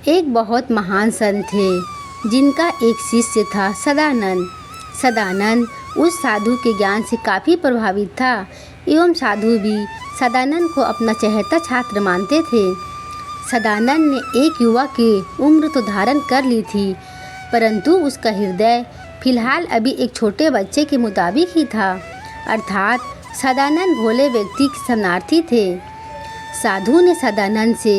एक बहुत महान संत थे जिनका एक शिष्य था सदानंद। सदानंद उस साधु के ज्ञान से काफ़ी प्रभावित था एवं साधु भी सदानंद को अपना चहेता छात्र मानते थे। सदानंद ने एक युवा की उम्र तो धारण कर ली थी, परंतु उसका हृदय फिलहाल अभी एक छोटे बच्चे के मुताबिक ही था, अर्थात सदानंद भोले व्यक्ति के शरणार्थी थे। साधु ने सदानंद से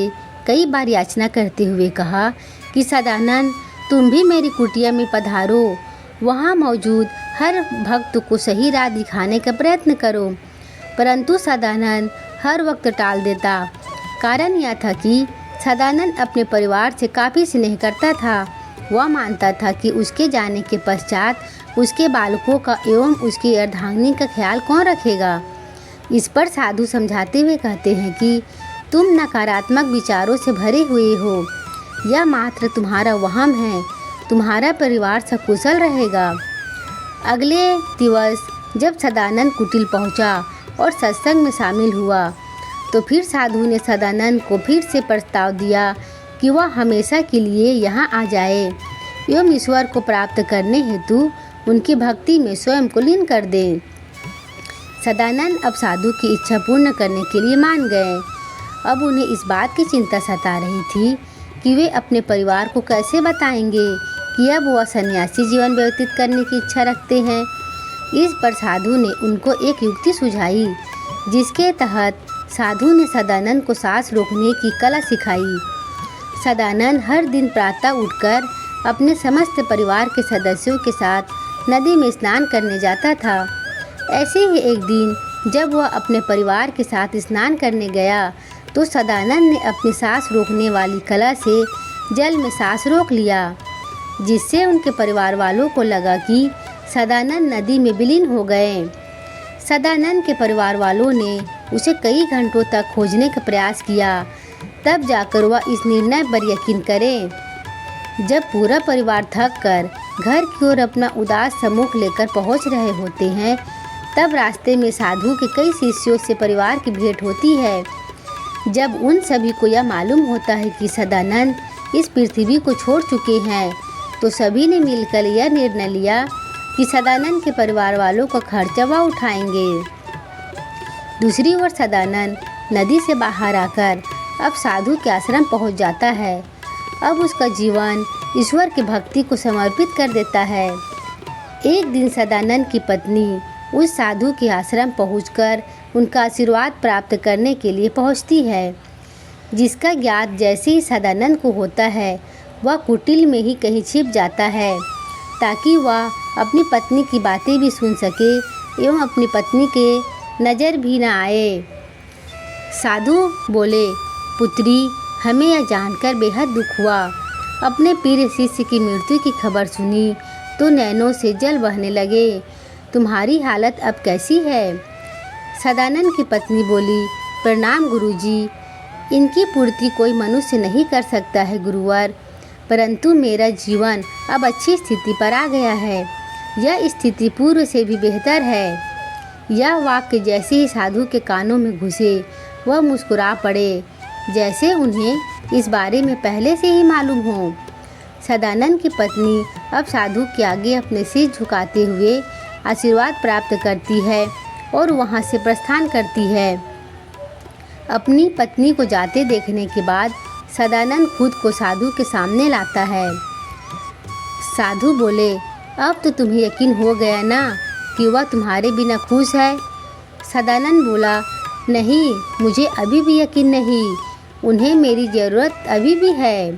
कई बार याचना करते हुए कहा कि सदानंद, तुम भी मेरी कुटिया में पधारो, वहाँ मौजूद हर भक्त को सही राह दिखाने का प्रयत्न करो। परंतु सदानंद हर वक्त टाल देता। कारण यह था कि सदानंद अपने परिवार से काफ़ी स्नेह करता था। वह मानता था कि उसके जाने के पश्चात उसके बालकों का एवं उसकी अर्धांगिनी का ख्याल कौन रखेगा। इस पर साधु समझाते हुए कहते हैं कि तुम नकारात्मक विचारों से भरे हुए हो, यह मात्र तुम्हारा वहम है, तुम्हारा परिवार सकुशल रहेगा। अगले दिवस जब सदानंद कुटिल पहुंचा और सत्संग में शामिल हुआ तो फिर साधु ने सदानंद को फिर से प्रस्ताव दिया कि वह हमेशा के लिए यहाँ आ जाए एवं ईश्वर को प्राप्त करने हेतु उनकी भक्ति में स्वयं को लीन कर दे। सदानंद अब साधु की इच्छा पूर्ण करने के लिए मान गए। अब उन्हें इस बात की चिंता सता रही थी कि वे अपने परिवार को कैसे बताएंगे कि अब वह सन्यासी जीवन व्यतीत करने की इच्छा रखते हैं। इस पर साधु ने उनको एक युक्ति सुझाई, जिसके तहत साधु ने सदानंद को सांस रोकने की कला सिखाई। सदानंद हर दिन प्रातः उठकर अपने समस्त परिवार के सदस्यों के साथ नदी में स्नान करने जाता था। ऐसे ही एक दिन जब वह अपने परिवार के साथ स्नान करने गया तो सदानंद ने अपनी सांस रोकने वाली कला से जल में सांस रोक लिया, जिससे उनके परिवार वालों को लगा कि सदानंद नदी में विलीन हो गए। सदानंद के परिवार वालों ने उसे कई घंटों तक खोजने का प्रयास किया, तब जाकर वह इस निर्णय पर यकीन करें। जब पूरा परिवार थक कर घर की ओर अपना उदास सम्मुख लेकर पहुंच रहे होते हैं, तब रास्ते में साधु के कई शिष्यों से परिवार की भेंट होती है। जब उन सभी को यह मालूम होता है कि सदानंद इस पृथ्वी को छोड़ चुके हैं, तो सभी ने मिलकर यह निर्णय लिया कि सदानंद के परिवार वालों का खर्चा वह उठाएंगे। दूसरी ओर सदानंद नदी से बाहर आकर अब साधु के आश्रम पहुंच जाता है। अब उसका जीवन ईश्वर की भक्ति को समर्पित कर देता है। एक दिन सदानंद की पत्नी उस साधु के आश्रम पहुंचकर उनका आशीर्वाद प्राप्त करने के लिए पहुंचती है, जिसका ज्ञात जैसे ही सदानंद को होता है, वह कुटिल में ही कहीं छिप जाता है ताकि वह अपनी पत्नी की बातें भी सुन सके एवं अपनी पत्नी के नज़र भी न आए। साधु बोले, पुत्री, हमें यह जानकर बेहद दुख हुआ। अपने प्रिय शिष्य की मृत्यु की खबर सुनी तो नैनों से जल बहने लगे। तुम्हारी हालत अब कैसी है? सदानंद की पत्नी बोली, प्रणाम गुरुजी, इनकी पूर्ति कोई मनुष्य नहीं कर सकता है गुरुवर, परंतु मेरा जीवन अब अच्छी स्थिति पर आ गया है। यह स्थिति पूर्व से भी बेहतर है। यह वाक्य जैसे ही साधु के कानों में घुसे, वह मुस्कुरा पड़े, जैसे उन्हें इस बारे में पहले से ही मालूम हो। सदानंद की पत्नी अब साधु के आगे अपने सिर झुकाते हुए आशीर्वाद प्राप्त करती है और वहां से प्रस्थान करती है। अपनी पत्नी को जाते देखने के बाद सदानंद खुद को साधु के सामने लाता है। साधु बोले, अब तो तुम्हें यकीन हो गया ना कि वह तुम्हारे बिना खुश है? सदानंद बोला, नहीं, मुझे अभी भी यकीन नहीं, उन्हें मेरी ज़रूरत अभी भी है।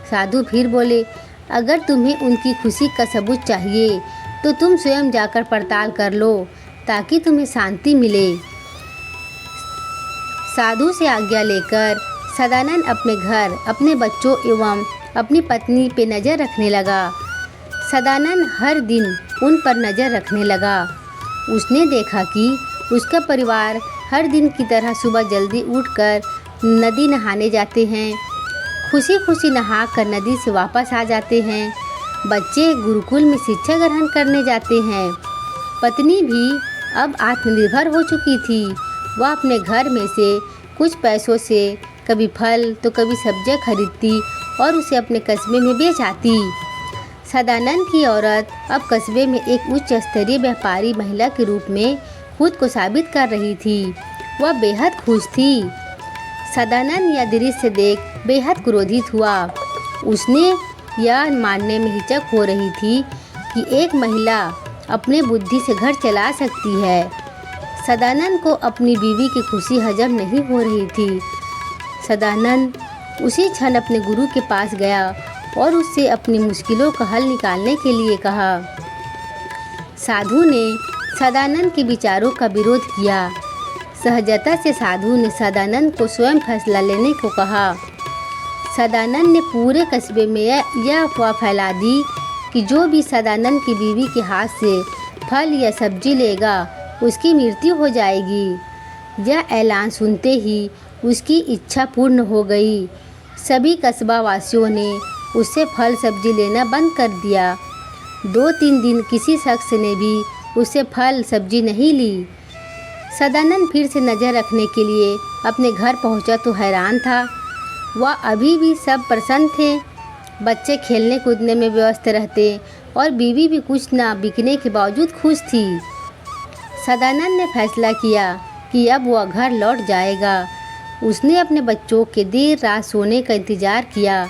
साधु फिर बोले, अगर तुम्हें उनकी खुशी का सबूत चाहिए तो तुम स्वयं जाकर पड़ताल कर लो ताकि तुम्हें शांति मिले। साधु से आज्ञा लेकर सदानंद अपने घर, अपने बच्चों एवं अपनी पत्नी पे नज़र रखने लगा। सदानंद हर दिन उन पर नज़र रखने लगा। उसने देखा कि उसका परिवार हर दिन की तरह सुबह जल्दी उठकर नदी नहाने जाते हैं, खुशी खुशी नहाकर नदी से वापस आ जाते हैं। बच्चे गुरुकुल में शिक्षा ग्रहण करने जाते हैं। पत्नी भी अब आत्मनिर्भर हो चुकी थी। वह अपने घर में से कुछ पैसों से कभी फल तो कभी सब्जियां खरीदती और उसे अपने कस्बे में बेच आती। सदानंद की औरत अब कस्बे में एक उच्च स्तरीय व्यापारी महिला के रूप में खुद को साबित कर रही थी। वह बेहद खुश थी। सदानंद यह दृश्य देख बेहद क्रोधित हुआ। उसने यह मानने में हिचक हो रही थी कि एक महिला अपने बुद्धि से घर चला सकती है। सदानंद को अपनी बीवी की खुशी हजम नहीं हो रही थी। सदानंद उसी क्षण अपने गुरु के पास गया और उससे अपनी मुश्किलों का हल निकालने के लिए कहा। साधु ने सदानंद के विचारों का विरोध किया। सहजता से साधु ने सदानंद को स्वयं फैसला लेने को कहा। सदानंद ने पूरे कस्बे में यह अफवाह फैला दी कि जो भी सदानंद की बीवी के हाथ से फल या सब्जी लेगा उसकी मृत्यु हो जाएगी। यह ऐलान सुनते ही उसकी इच्छा पूर्ण हो गई। सभी कस्बा वासियों ने उससे फल सब्जी लेना बंद कर दिया। 2-3 दिन किसी शख्स ने भी उससे फल सब्जी नहीं ली। सदानंद फिर से नज़र रखने के लिए अपने घर पहुंचा तो हैरान था। वह अभी भी सब प्रसन्न थे। बच्चे खेलने कूदने में व्यस्त रहते और बीवी भी कुछ ना बिकने के बावजूद खुश थी। सदानंद ने फैसला किया कि अब वह घर लौट जाएगा। उसने अपने बच्चों के देर रात सोने का इंतज़ार किया।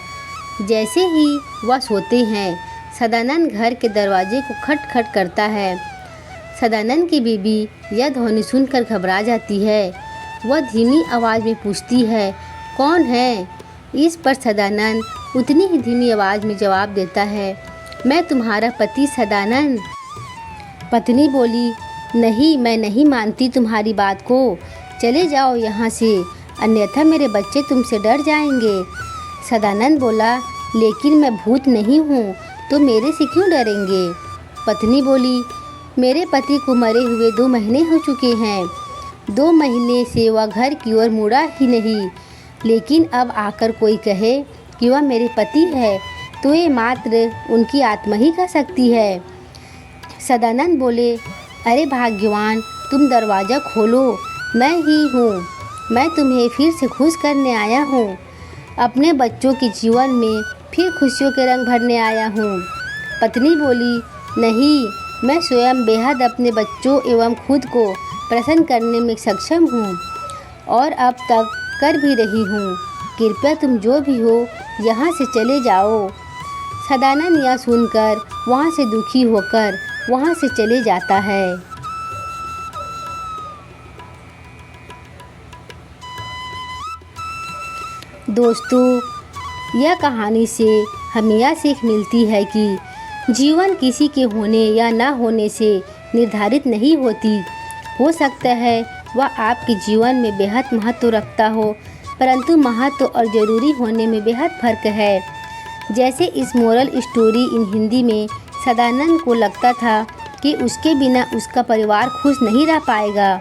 जैसे ही वह सोते हैं, सदानंद घर के दरवाजे को खटखट करता है। सदानंद की बीवी यह ध्वनि सुनकर घबरा जाती है। वह धीमी आवाज़ में पूछती है, कौन है? इस पर सदानंद उतनी ही धीमी आवाज़ में जवाब देता है, मैं तुम्हारा पति सदानंद। पत्नी बोली, नहीं, मैं नहीं मानती तुम्हारी बात को। चले जाओ यहाँ से, अन्यथा मेरे बच्चे तुमसे डर जाएंगे। सदानंद बोला, लेकिन मैं भूत नहीं हूँ, तो मेरे से क्यों डरेंगे? पत्नी बोली, मेरे पति को मरे हुए 2 महीने हो चुके हैं। 2 महीने से वह घर की ओर मुड़ा ही नहीं। लेकिन अब आकर कोई कहे कि वह मेरे पति है तो ये मात्र उनकी आत्मा ही कह सकती है। सदानंद बोले, अरे भाग्यवान, तुम दरवाज़ा खोलो, मैं ही हूँ। मैं तुम्हें फिर से खुश करने आया हूँ। अपने बच्चों के जीवन में फिर खुशियों के रंग भरने आया हूँ। पत्नी बोली, नहीं, मैं स्वयं बेहद अपने बच्चों एवं खुद को प्रसन्न करने में सक्षम हूँ और अब तक कर भी रही हूँ। कृपया तुम जो भी हो यहाँ से चले जाओ। सदानंद यह सुनकर वहाँ से दुखी होकर वहाँ से चले जाता है। दोस्तों, यह कहानी से हमें यह सीख मिलती है कि जीवन किसी के होने या ना होने से निर्धारित नहीं होती। हो सकता है वह आपके जीवन में बेहद महत्व रखता हो, परंतु महत्व और ज़रूरी होने में बेहद फ़र्क है। जैसे इस मोरल स्टोरी इन हिंदी में सदानंद को लगता था कि उसके बिना उसका परिवार खुश नहीं रह पाएगा,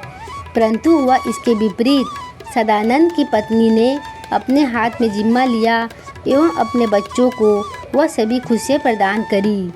परंतु वह इसके विपरीत सदानंद की पत्नी ने अपने हाथ में जिम्मा लिया एवं अपने बच्चों को वह सभी खुशियाँ प्रदान करी।